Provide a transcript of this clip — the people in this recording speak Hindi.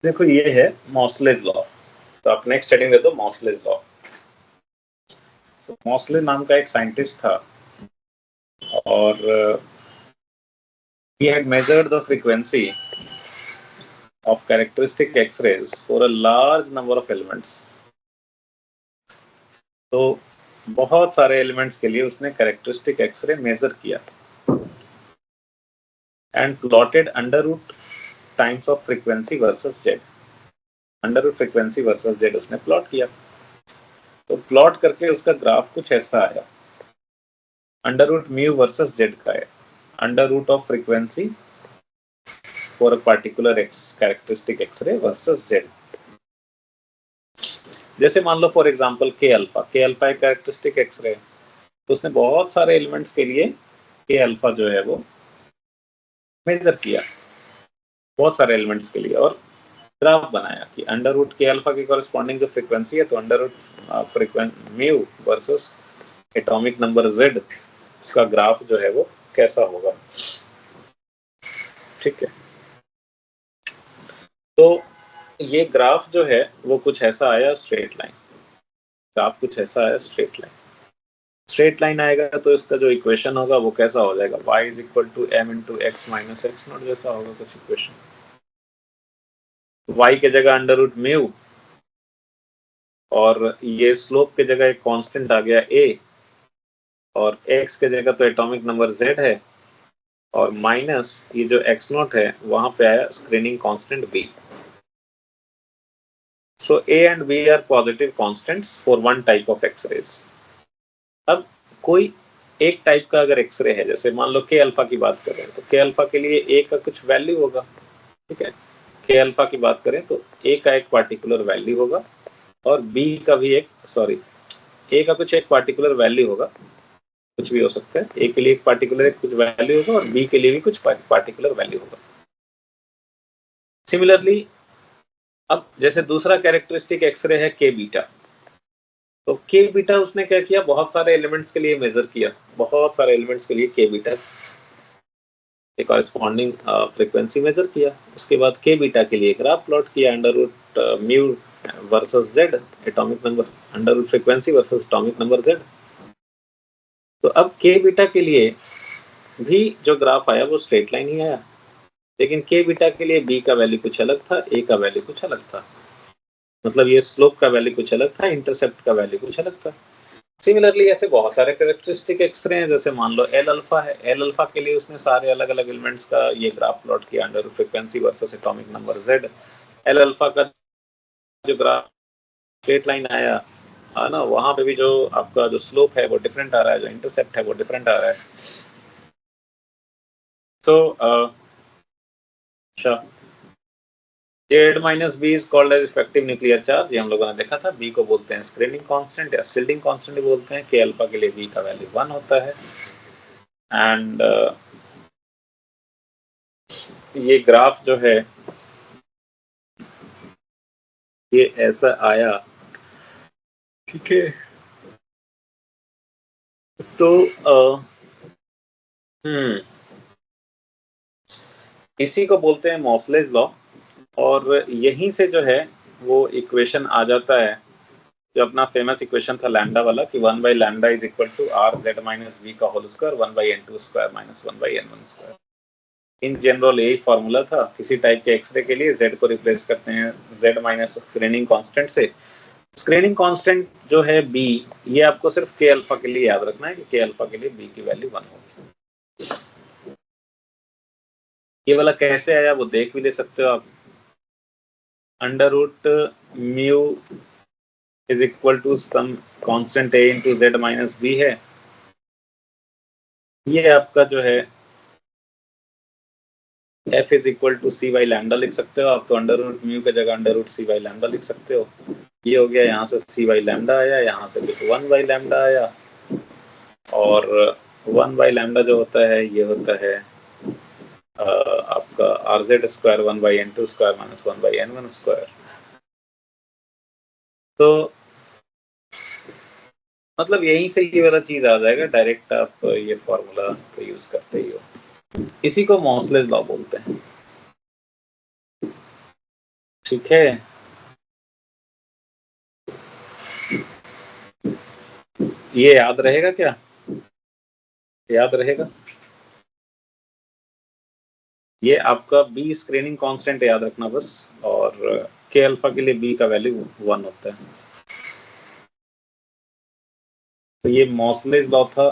देखो ये है मॉसलेज लॉ, तो आप नेक्स्ट हेडिंग दे दो मॉसलेज लॉ। मॉसले नाम का एक साइंटिस्ट था और he had measured the frequency of characteristic X-rays for a large number of elements। तो बहुत सारे एलिमेंट्स के लिए उसने कैरेक्टरिस्टिक एक्सरे मेजर किया and plotted under root times of frequency versus Z. Under root frequency versus Z उसने प्लॉट किया। तो प्लॉट करके उसका ग्राफ कुछ ऐसा आया, under root mu versus Z का है, under root of frequency for a particular X characteristic x ray versus Z. जैसे मान लो फॉर एग्जांपल के अल्फा एक कैरेक्टरिस्टिक एक्सरे, तो उसने बहुत सारे एलिमेंट्स के लिए के अल्फा जो है वो मेजर किया, बहुत सारे एलिमेंट्स के लिए, और ग्राफ बनाया कि अंडर रूट के अल्फा की कॉरेस्पॉन्डिंग जो फ्रीक्वेंसी है, तो under root frequency mu versus atomic number Z, इसका ग्राफ जो है वो कैसा होगा। ठीक है, तो ये ग्राफ जो है वो कुछ ऐसा आया, स्ट्रेट लाइन ग्राफ कुछ ऐसा आया, स्ट्रेट लाइन आएगा तो इसका जो इक्वेशन होगा वो कैसा हो जाएगा, y is equal to m into X minus X naught जैसा होगा कुछ इक्वेशन। y के जगह अंडर रूट म्यू, और ये स्लोप के जगह एक कांस्टेंट आ गया a, और x के जगह तो एटॉमिक नंबर z है, और माइनस ये जो x नॉट है वहां पे आया screening constant b। So a and b are positive constants for one type of x rays. अब कोई एक टाइप का अगर एक्सरे है, जैसे मान लो के अल्फा की बात करें, तो के अल्फा के लिए ए का कुछ वैल्यू होगा। ठीक है, के अल्फा की बात करें तो ए का एक पार्टिकुलर वैल्यू होगा, और बी का भी एक ए का कुछ एक पार्टिकुलर वैल्यू होगा, कुछ भी हो सकता है, ए के लिए एक पार्टिकुलर कुछ वैल्यू होगा और बी के लिए भी कुछ पार्टिकुलर वैल्यू होगा। सिमिलरली अब जैसे दूसरा कैरेक्टरिस्टिक एक्सरे है के बीटा, तो के बीटा उसने क्या किया, बहुत सारे एलिमेंट्स के लिए मेजर किया, बहुत सारे एलिमेंट्स के लिए के बीटा के कॉरेस्पॉन्डिंग फ्रीक्वेंसी मेजर किया। उसके बाद के बीटा के लिए ग्राफ प्लॉट किया, under root mu versus Z, atomic number, under root frequency versus atomic number Z. तो अब के बीटा के लिए भी जो ग्राफ आया वो स्ट्रेट लाइन ही आया, लेकिन के बीटा के लिए बी का वैल्यू कुछ अलग था, ए का वैल्यू कुछ अलग था, मतलब ये स्लोप का वैल्यू कुछ अलग था, इंटरसेप्ट का वैल्यू कुछ अलग था। सिमिलरली ऐसे बहुत सारे कैरेक्टरिस्टिक एक्सरे हैं, जैसे मान लो एल अल्फा है, एल अल्फा के लिए उसने सारे अलग अलग एलिमेंट्स का ये ग्राफ प्लॉट किया, under frequency versus atomic number Z. L alpha का जो ग्राफ स्ट्रेट लाइन आया है ना, वहां पे भी जो आपका जो स्लोप है वो डिफरेंट आ रहा है, जो इंटरसेप्ट है वो डिफरेंट आ रहा है। तो अच्छा, Z minus B is called as effective nuclear charge, ये हम लोगों ने देखा था। बी को बोलते हैं स्क्रीनिंग कांस्टेंट या शिल्डिंग कांस्टेंट बोलते हैं। के अल्फा के लिए बी का वैल्यू 1 होता है। एंड ये ग्राफ जो है ये ऐसा आया। ठीक है, तो इसी को बोलते हैं मॉसलेज लॉ, और यहीं से जो है वो इक्वेशन आ जाता है, जो अपना फेमस इक्वेशन था लैम्डा वाला, कि 1 by lambda is equal to R Z minus b का whole square 1 by N two square minus 1 by N one square. In general यही फॉर्मूला था, किसी टाइप के एक्सरे के लिए जेड को रिप्लेस करते हैं जेड माइनस स्क्रीनिंग कांस्टेंट से। स्क्रीनिंग कांस्टेंट जो है बी, ये आपको सिर्फ के अल्फा के लिए याद रखना है कि के अल्फा के लिए बी की वैल्यू 1 होगी। ये वाला कैसे आया वो देख भी ले सकते हो आप। Under root mu is equal to some constant A into Z minus B है, ये आपका जो है f is equal to C by lambda लिख सकते हो आप, तो अंडर रूट म्यू की जगह under root C by lambda लिख सकते हो। ये हो गया, यहाँ से सी बाई लैम्डा आया, यहाँ से कुछ 1 बाई लैम्डा आया, और 1 बाई लैम्डा जो होता है ये होता है आपका R Z square 1 by N two square minus 1 by N one square. तो मतलब यहीं से ये वाला चीज आ जाएगा, डायरेक्ट आप ये फॉर्मूला को यूज करते ही हो। इसी को मॉसलेज लॉ बोलते हैं। ठीक है, ये याद रहेगा क्या? याद रहेगा? ये आपका बी स्क्रीनिंग कांस्टेंट याद रखना बस, और के अल्फा के लिए बी का वैल्यू 1 होता है। तो ये मॉसलेस लॉ था